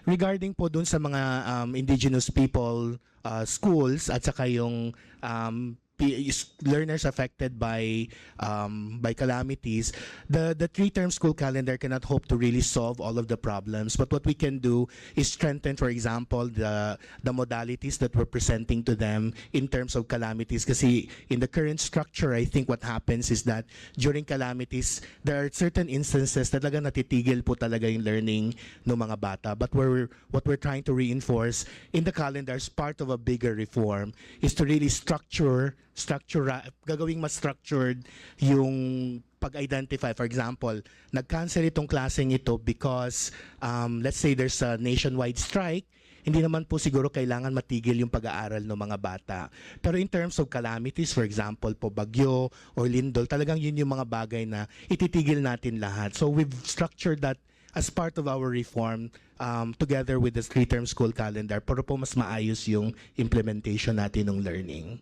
regarding po dun sa mga indigenous people schools at saka yung learners affected by calamities, the three-term school calendar cannot hope to really solve all of the problems. But what we can do is strengthen, for example, the modalities that we're presenting to them in terms of calamities. Kasi in the current structure, I think what happens is that during calamities, there are certain instances na talaga natitigil po talaga yung learning ng mga bata. But what we're trying to reinforce in the calendar as part of a bigger reform is to really gagawing mas structured yung pag-identify. For example, nag-cancel itong klaseng ito because let's say there's a nationwide strike, hindi naman po siguro kailangan matigil yung pag-aaral ng mga bata. Pero in terms of calamities, for example po bagyo or lindol, talagang yun yung mga bagay na ititigil natin lahat. So we've structured that as part of our reform together with the three-term school calendar para po mas maayos yung implementation natin ng learning.